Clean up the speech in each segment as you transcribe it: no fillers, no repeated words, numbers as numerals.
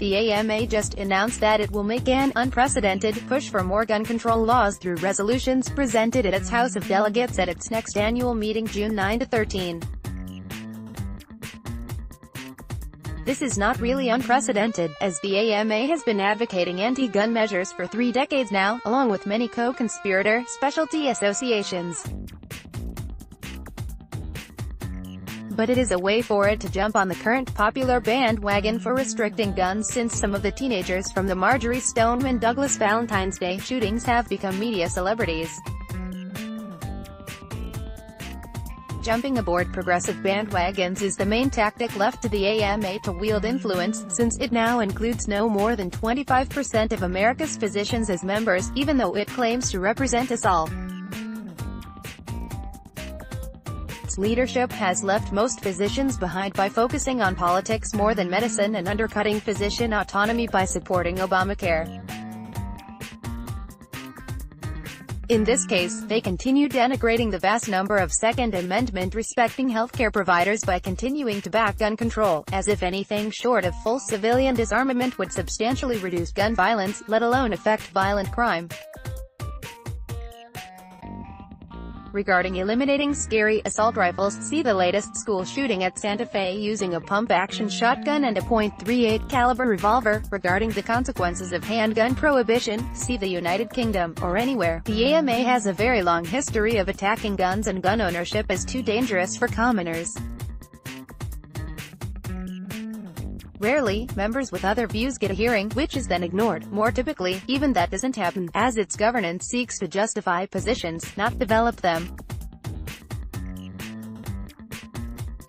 The AMA just announced that it will make an unprecedented push for more gun control laws through resolutions presented at its House of Delegates at its next annual meeting June 9 to 13. This is not really unprecedented, as the AMA has been advocating anti-gun measures for 3 decades now, along with many co-conspirator specialty associations. But it is a way for it to jump on the current popular bandwagon for restricting guns, since some of the teenagers from the Marjorie Stoneman Douglas Valentine's Day shootings have become media celebrities. Jumping aboard progressive bandwagons is the main tactic left to the AMA to wield influence, since it now includes no more than 25% of America's physicians as members, even though it claims to represent us all. Its leadership has left most physicians behind by focusing on politics more than medicine and undercutting physician autonomy by supporting Obamacare. In this case, they continue denigrating the vast number of Second Amendment respecting healthcare providers by continuing to back gun control, as if anything short of full civilian disarmament would substantially reduce gun violence, let alone affect violent crime. Regarding eliminating scary assault rifles, see the latest school shooting at Santa Fe using a pump-action shotgun and a .38 caliber revolver. Regarding the consequences of handgun prohibition, see the United Kingdom, or anywhere. The AMA has a very long history of attacking guns and gun ownership as too dangerous for commoners. Rarely, members with other views get a hearing, which is then ignored. More typically, even that doesn't happen, as its governance seeks to justify positions, not develop them.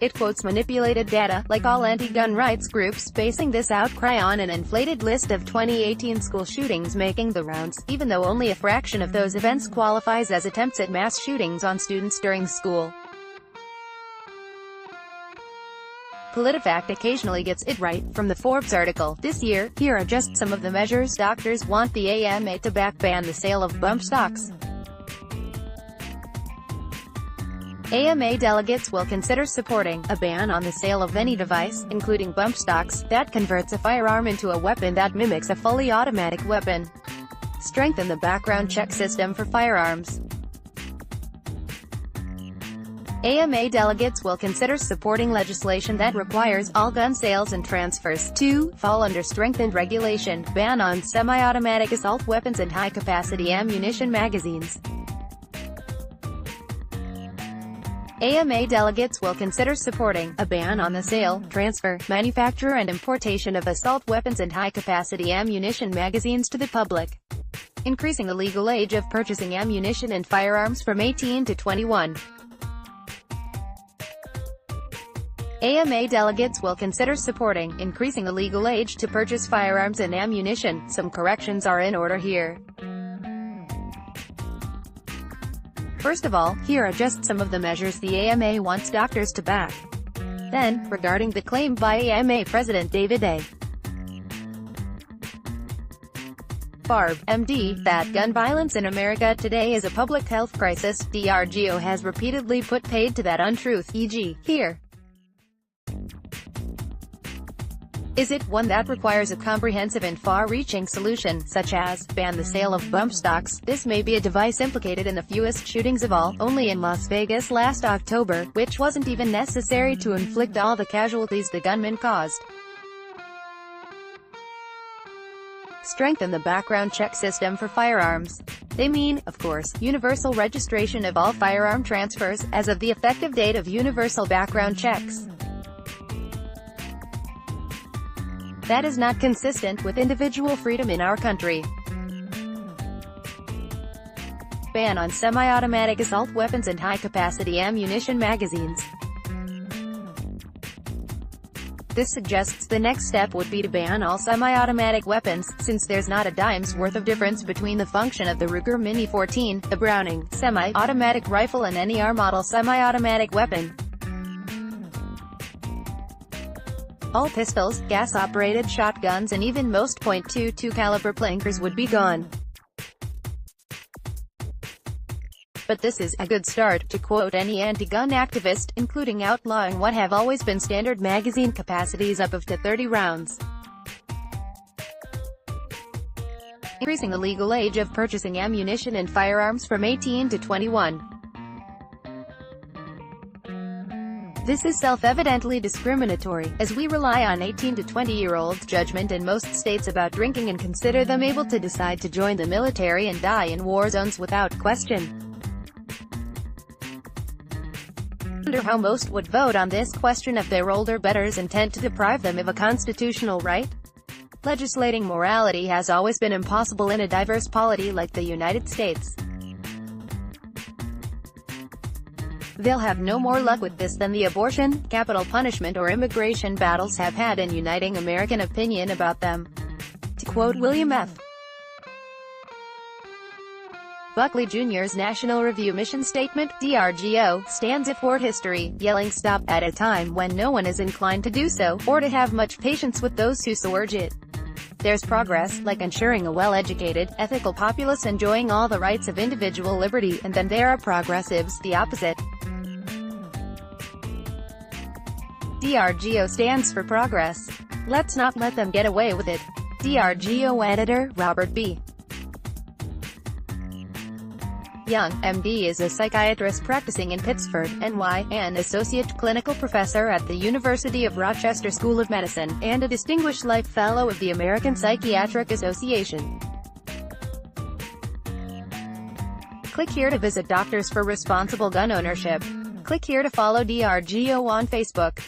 It quotes manipulated data, like all anti-gun rights groups, basing this outcry on an inflated list of 2018 school shootings making the rounds, even though only a fraction of those events qualifies as attempts at mass shootings on students during school. PolitiFact occasionally gets it right. From the Forbes article, this year, here are just some of the measures doctors want the AMA to back: ban the sale of bump stocks. AMA delegates will consider supporting a ban on the sale of any device, including bump stocks, that converts a firearm into a weapon that mimics a fully automatic weapon. Strengthen the background check system for firearms. AMA delegates will consider supporting legislation that requires all gun sales and transfers to fall under strengthened regulation, ban on semi-automatic assault weapons and high-capacity ammunition magazines. AMA delegates will consider supporting a ban on the sale, transfer, manufacture and importation of assault weapons and high-capacity ammunition magazines to the public, increasing the legal age of purchasing ammunition and firearms from 18 to 21. AMA delegates will consider supporting increasing the legal age to purchase firearms and ammunition. Some corrections are in order here. First of all, here are just some of the measures the AMA wants doctors to back. Then, regarding the claim by AMA President David A. Farb, MD, that gun violence in America today is a public health crisis, DRGO has repeatedly put paid to that untruth, e.g., here. Is it one that requires a comprehensive and far-reaching solution, such as ban the sale of bump stocks? This may be a device implicated in the fewest shootings of all, only in Las Vegas last October, which wasn't even necessary to inflict all the casualties the gunman caused. Strengthen the background check system for firearms. They mean, of course, universal registration of all firearm transfers, as of the effective date of universal background checks. That is not consistent with individual freedom in our country. Ban on semi-automatic assault weapons and high-capacity ammunition magazines. This suggests the next step would be to ban all semi-automatic weapons, since there's not a dime's worth of difference between the function of the Ruger Mini 14, the Browning semi-automatic rifle and any AR model semi-automatic weapon. All pistols, gas-operated shotguns and even most .22 caliber plankers would be gone. But this is a good start, to quote any anti-gun activist, including outlawing what have always been standard magazine capacities up to 30 rounds. increasing the legal age of purchasing ammunition and firearms from 18 to 21. This is self-evidently discriminatory, as we rely on 18 to 20-year-olds' judgment in most states about drinking and consider them able to decide to join the military and die in war zones without question. I wonder how most would vote on this question of their older betters' intent to deprive them of a constitutional right? Legislating morality has always been impossible in a diverse polity like the United States. They'll have no more luck with this than the abortion, capital punishment or immigration battles have had in uniting American opinion about them. To quote William F. Buckley Jr.'s National Review mission statement, DRGO, stands for history, yelling stop, at a time when no one is inclined to do so, or to have much patience with those who so urge it. There's progress, like ensuring a well-educated, ethical populace enjoying all the rights of individual liberty, and then there are progressives, the opposite. DRGO stands for progress. Let's not let them get away with it. DRGO editor, Robert B. Young, MD is a psychiatrist practicing in Pittsford, NY, an associate clinical professor at the University of Rochester School of Medicine, and a Distinguished Life Fellow of the American Psychiatric Association. Click here to visit Doctors for Responsible Gun Ownership. Click here to follow DRGO on Facebook.